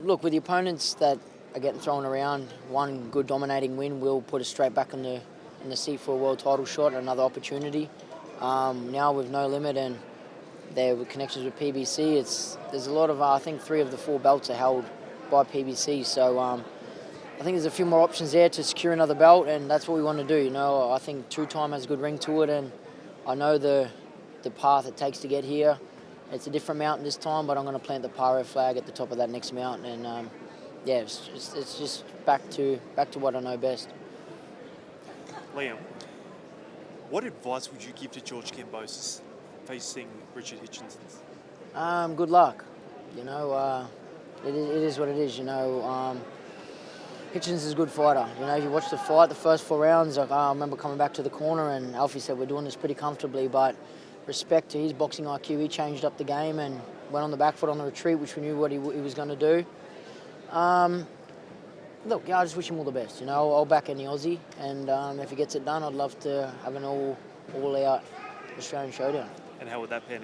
Look, with the opponents that are getting thrown around, one good dominating win will put us straight back in the seat for a world title shot, another opportunity. Now with No Limit and their connections with PBC, there's a lot of, I think 3 of the 4 belts are held by PBC, so I think there's a few more options there to secure another belt, and that's what we want to do. You know, I think 2-time has a good ring to it, and I know the path it takes to get here. It's a different mountain this time, but I'm going to plant the Paro flag at the top of that next mountain, and yeah, it's just back to what I know best. Liam, what advice would you give to George Kambosos facing Richard Hitchins? Good luck. You know, it is what it is. You know, Hitchins is a good fighter. You know, if you watch the fight, the first 4 rounds, I remember coming back to the corner and Alfie said, we're doing this pretty comfortably, but respect to his boxing IQ, he changed up the game and went on the back foot on the retreat, which we knew what he was going to do. Look, yeah, I just wish him all the best. You know, I'll back any Aussie, and if he gets it done, I'd love to have an all-out Australian showdown. And how would that pan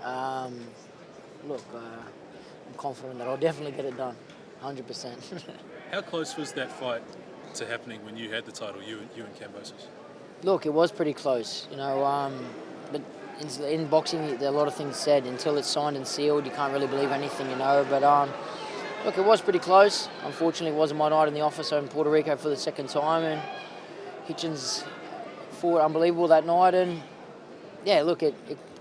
out? Look, I'm confident that I'll definitely get it done, 100%. How close was that fight to happening when you had the title, you and Kambosos? Look, it was pretty close, you know, but in boxing, there are a lot of things said. Until it's signed and sealed, you can't really believe anything, you know, but look, it was pretty close. Unfortunately, it wasn't my night in the office. I'm in Puerto Rico for the 2nd time, and Hitchins fought unbelievable that night, and yeah, look, it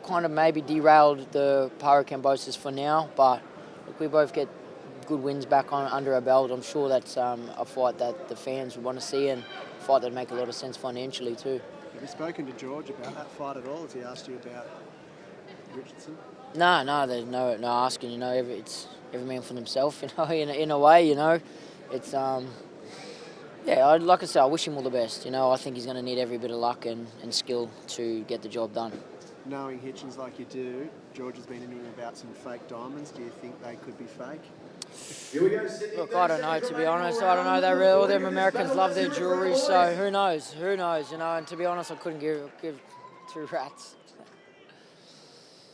kind of maybe derailed the Paro Kambosos for now, but look, we both get good wins back under our belt. I'm sure that's a fight that the fans would want to see, and a fight that would make a lot of sense financially too. Have you spoken to George about that fight at all? Has he asked you about Richardson? No, there's no asking. You know, it's every man for themselves. You know, in a way, you know, it's yeah. Like I said, I wish him all the best. You know, I think he's going to need every bit of luck and skill to get the job done. Knowing Hitchins like you do, George has been in about some fake diamonds. Do you think they could be fake? Look, I don't know, to be honest. I don't know. They really, all them Americans love their jewellery, so who knows? Who knows, you know? And to be honest, I couldn't give 2 rats.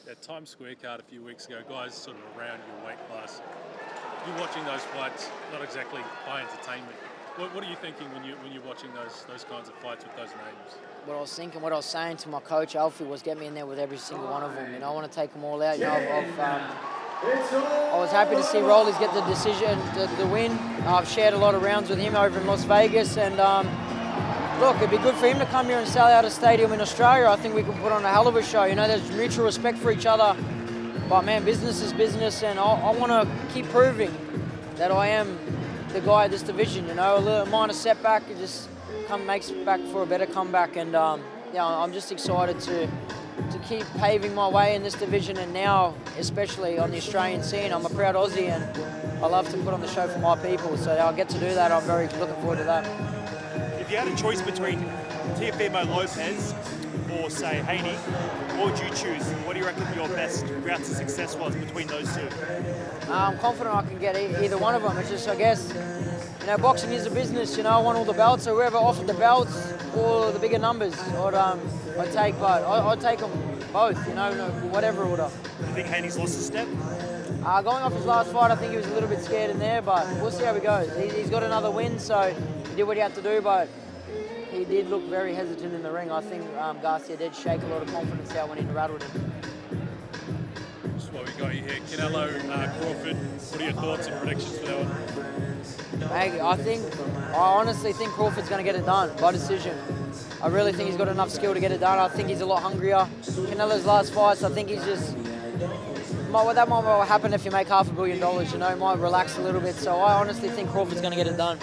That Times Square card a few weeks ago, guys sort of around your weight class. You're watching those fights, not exactly high entertainment. What are you thinking when you're watching those kinds of fights with those names? What I was thinking, what I was saying to my coach, Alfie, was get me in there with every single one of them. You know, I want to take them all out. You know, I was happy to see Rollies get the decision, the win. I've shared a lot of rounds with him over in Las Vegas, and look, it'd be good for him to come here and sell out a stadium in Australia. I think we can put on a hell of a show. You know, there's mutual respect for each other, but man, business is business, and I want to keep proving that I am the guy at this division. You know, a little minor setback, it just makes back for a better comeback, and yeah, I'm just excited to keep paving my way in this division, and now especially on the Australian scene. I'm a proud Aussie, and I love to put on the show for my people, so I'll get to do that. I'm very looking forward to that. If you had a choice between Teofimo Lopez or, say, Haney, what would you choose? What do you reckon your best route to success was between those 2? I'm confident I can get either one of them. It's just, I guess, you know, boxing is a business. You know, I want all the belts, so whoever offered the belts or the bigger numbers, I'd take, but I'd take them both, you know, whatever order. Do you think Haney's lost a step? Going off his last fight, I think he was a little bit scared in there, but we'll see how he goes. He's got another win, so he did what he had to do, but he did look very hesitant in the ring. I think Garcia did shake a lot of confidence out when he rattled him. Just while we got you here, Canelo, Crawford, what are your thoughts and predictions for that one? Hey, I honestly think Crawford's going to get it done by decision. I really think he's got enough skill to get it done. I think he's a lot hungrier. Canelo's last fights, I think he's just... that might happen if you make $500 million, you know, he might relax a little bit. So I honestly think Crawford's going to get it done.